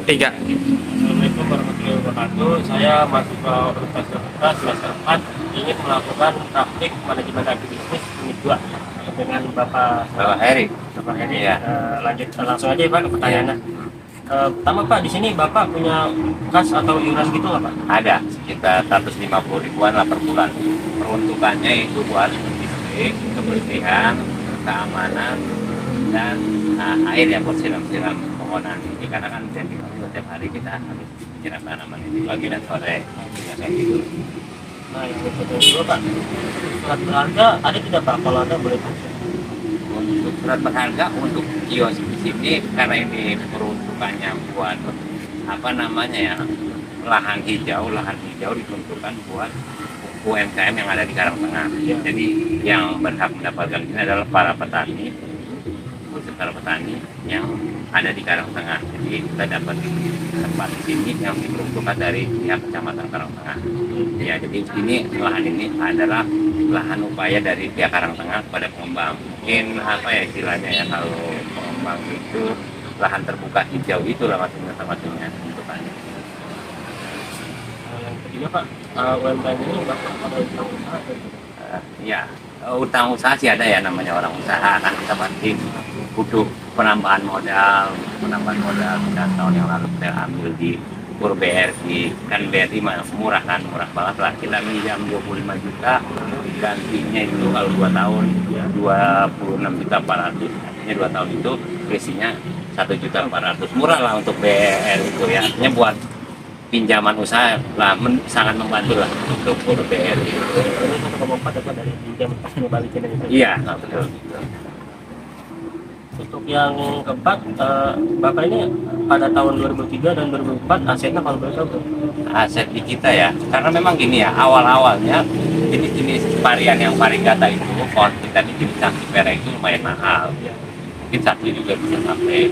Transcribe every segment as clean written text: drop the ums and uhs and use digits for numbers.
Tiga. Assalamualaikum warahmatullahi wabarakatuh. Saya mahasiswa Universitas Jakarta semester 4 ingin melakukan praktik manajemen agribisnis unit 2 dengan Bapak Heri. Bapak Heri. Iya. Lanjut langsung aja Pak ke pertanyaannya. Pertama Pak, di sini Bapak punya kas atau iuran gitu nggak Pak? Ada sekitar 150 ribuan lah per bulan. Peruntukannya itu buat listrik, kebersihan, keamanan, dan air ya buat siram-siram pohonan ini, karena kan jadi setiap hari kita harus siram tanaman ini pagi dan sore. Ya, kayak gitu. Nah, yang kedua Pak, surat berharga ada tidak Pak? Kalau ada boleh Pak. Untuk surat berharga untuk kios di sini, karena ini peruntukannya buat apa namanya ya, lahan hijau diperuntukkan buat UMKM yang ada di Karangtengah. Jadi yang berhak mendapatkan ini adalah para petani, yang ada di Karangtengah. Jadi kita dapat tempat di sini yang diperuntukkan dari pihak Kecamatan Karangtengah. Ya, jadi ini lahan ini adalah lahan upaya dari pihak Karangtengah kepada pengembang. Mungkin apa ya istilahnya ya, kalau pengembang itu lahan terbuka hijau itulah maksudnya peruntukannya. Yang ketiga Pak, UMKM ini Bapak ada utang usaha atau tidak? Ya, utang usaha sih ada ya, namanya orang usaha kan kita pasti butuh penambahan modal. Kita tahun yang lalu kita ambil di Kur BRI, kan BRI murah banget lah, kita minjam 25 juta, gantinya itu kalau 2 tahun 26.400.000, artinya 2 tahun itu selisihnya 1.400.000, murah lah untuk BRI itu ya, artinya buat pinjaman usaha lah sangat membantu lah untuk Kur BRI. Ini 1,4 dapat dari pinjam balikin dari itu. Iya, betul. Untuk yang keempat, Bapak ini pada tahun 2003 dan 2004 asetnya kalau boleh tahu? Aset di kita ya, karena memang gini ya, awalnya jenis-jenis varian yang varigata itu, pohon kita di jenis Sansevieria itu lumayan mahal. Mungkin satu juga bisa sampai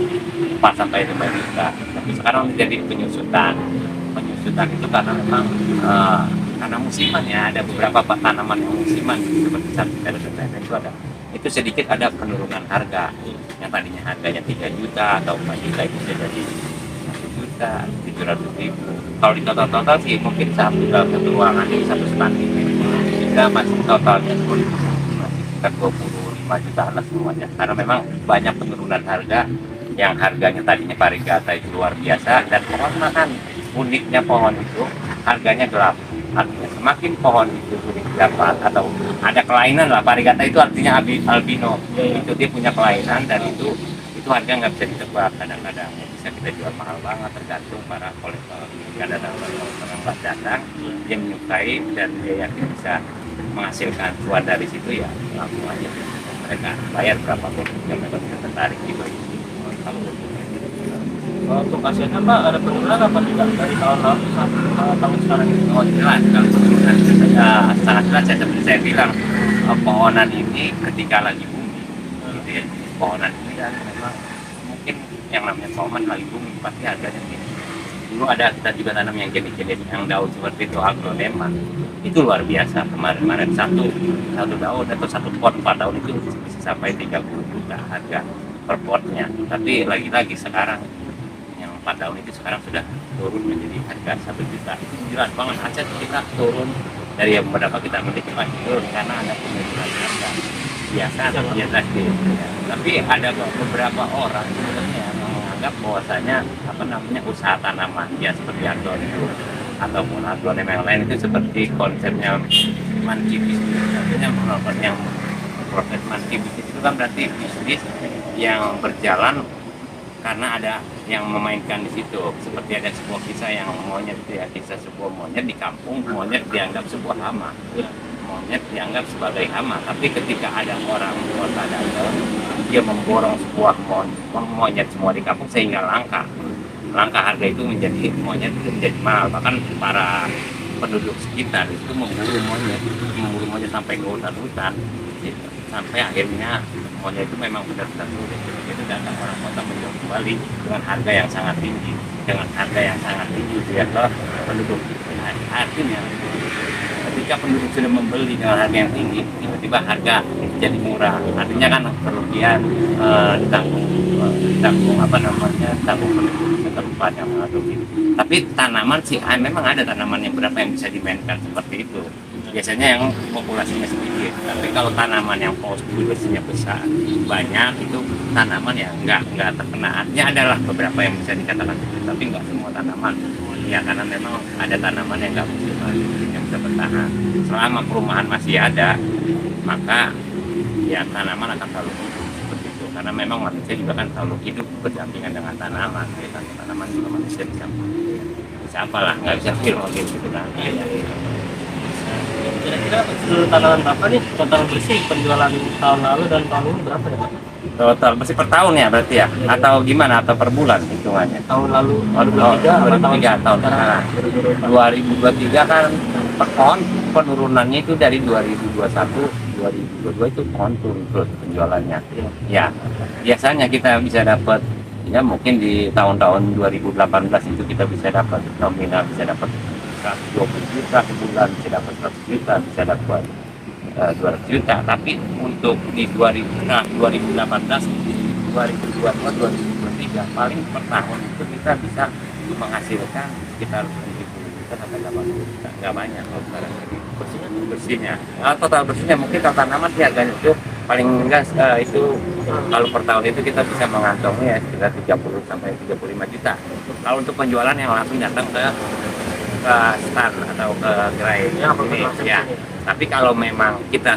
4-5 juta. Tapi sekarang menjadi penyusutan itu karena memang karena musiman ya, ada beberapa tanaman yang musiman seperti Sansevieria itu itu sedikit ada penurunan harga, yang tadinya harganya 3 juta atau 4 juta itu bisa jadi 1.700.000. Kalau di total sih mungkin dalam satu ruangan ini 1,5 kita masih totalnya masih sekitar 25 juta lah semuanya, karena memang banyak penurunan harga. Yang harganya tadinya varigata itu luar biasa, dan pohon makan uniknya pohon itu harganya gelap. Artinya semakin pohon itu sulit dapat atau ada kelainan lah, varigata itu artinya albino, itu dia punya kelainan, dan itu harga nggak bisa ditebak. Kadang-kadang bisa kita jual mahal banget, tergantung para kolektor. Kadang-kadang orang datang dia menyukai dan dia yakin bisa menghasilkan cuan dari situ, ya langsung aja mereka bayar berapapun yang mereka bisa tertarik gitu. Untuk asetnya Pak ada penurunan apa tidak dari tahun lalu sampai tahun sekarang ini? Oh jelas, kalau penurunan itu sangat jelas ya, seperti saya bilang, pohonan ini ketika lagi booming gitu ya, pohonan ini kan memang mungkin yang namanya pohon lagi booming pasti harganya tinggi. Dulu kita juga tanam yang jenis-jenis yang daun seperti itu, aglonema, itu luar biasa. Kemarin satu daun atau satu pot 4 daun itu bisa sampai 30 juta harga per potnya. Tapi lagi-lagi sekarang 4 tahun itu sekarang sudah turun menjadi harga 1 juta. Jelas banget aset kita turun dari yang berapa kita miliki pasti turun karena ada penurunan harga biasa ya drastis. Tapi ada beberapa orang sebenarnya yang menganggap bahwasanya usaha tanaman ya seperti aglonema ataupun aglonema yang lain itu seperti konsepnya monkey business. Artinya yang proses monkey business itu kan berarti bisnis yang berjalan karena ada yang memainkan di situ. Seperti ada sebuah kisah yang monyet itu ya, kisah sebuah monyet di kampung. Monyet dianggap sebuah hama, monyet dianggap sebagai hama, tapi ketika ada orang kota datang dia memborong sebuah monyet semua di kampung sehingga langka harga itu menjadi monyet itu menjadi mahal, bahkan para penduduk sekitar itu memburu monyet sampai ke hutan-hutan gitu. Sampai akhirnya monyet itu memang benar-benar sulit, itu datang orang kota menjual kembali dengan harga yang sangat tinggi biarlah penduduk. Artinya ketika penduduk sudah membeli dengan harga yang tinggi, tiba-tiba harga jadi murah, artinya kan kerugian ditanggung penduduk setempat yang mengadopsi. Tapi tanaman sih memang ada tanaman yang berapa yang bisa dimainkan seperti itu, biasanya yang populasinya sedikit. Tapi kalau tanaman yang populasinya besar banyak, itu tanaman yang nggak terkena. Artinya adalah beberapa yang bisa dikatakan seperti, tapi nggak semua tanaman ya, karena memang ada tanaman yang nggak musiman yang bisa bertahan. Selama perumahan masih ada, maka ya tanaman akan selalu hidup seperti itu, karena memang manusia juga kan selalu hidup berdampingan dengan tanaman. Ya, tanaman juga manusia bisa apalah, nggak bisa biologis gitu kan. Kira-kira seluruh tanaman Bapak nih total bersih penjualan tahun lalu dan tahun ini berapa ya Pak? Total bersih per tahun ya berarti ya? Atau gimana? Atau per bulan hitungannya? Tahun lalu 2023 tahun sekarang 2023 kan per pohon penurunannya itu dari 2021 2022 itu pohon turun terus penjualannya ya. Biasanya kita bisa dapat ya, mungkin di tahun-tahun 2018 itu kita bisa dapat nominal, bisa dapat 120 juta sebulan, bisa dapat 100 juta, bisa dapat 200 juta. Tapi untuk di 2018, 2022, 2023 paling per tahun itu kita bisa menghasilkan sekitar 70 juta sampai 80 juta, nggak banyak kalau sekarang ini bersihnya. Total bersihnya mungkin kalau tanaman sih harganya itu paling enggak itu kalau per tahun itu kita bisa mengantongi ya sekitar 30 sampai 35 juta. Kalau untuk penjualan yang langsung datang ke stand atau ke gerai ini ya. Tapi kalau memang kita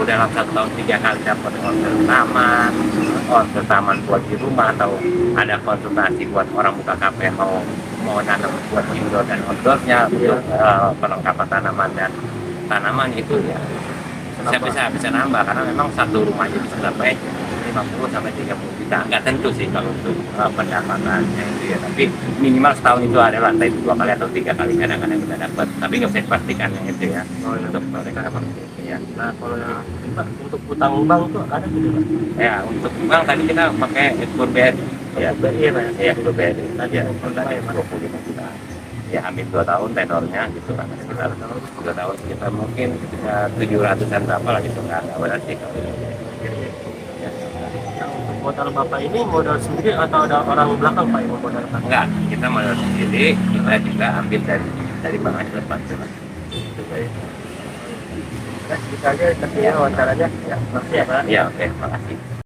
dalam satu tahun 3 kali dapat order taman buat di rumah, atau ada konsultasi buat orang buka kafe mau nanam buat indoor dan outdoornya untuk perlengkapan tanaman itu ya bisa nambah, karena memang satu rumahnya bisa sampai 50 sampai 30 juta. Nggak tentu sih kalau untuk pendapatannya itu ya, tapi minimal setahun itu ada lantai 2 kali atau 3 kali kadang-kadang kita dapat, tapi nggak bisa dipastikan yang itu ya. Untuk mereka ya. Nah kalau yang untuk utang bank itu ada gitu Pak? Ya untuk bank tadi kita pakai BRI ya, BRI tadi ya, tadi 25 juta ya, ambil 2 tahun tenornya gitu kan, sekitar 2 tahun kita mungkin 700-an berapa lah gitu, nggak berarti kalau Modal Bapak ini modal sendiri atau ada orang belakang Pak yang memodalkan? enggak, kita modal sendiri, kita juga ambil dari bank hasil lepas. Kita aja, tapi ya wawancaranya ya, makasih ya Pak. Ya oke, makasih.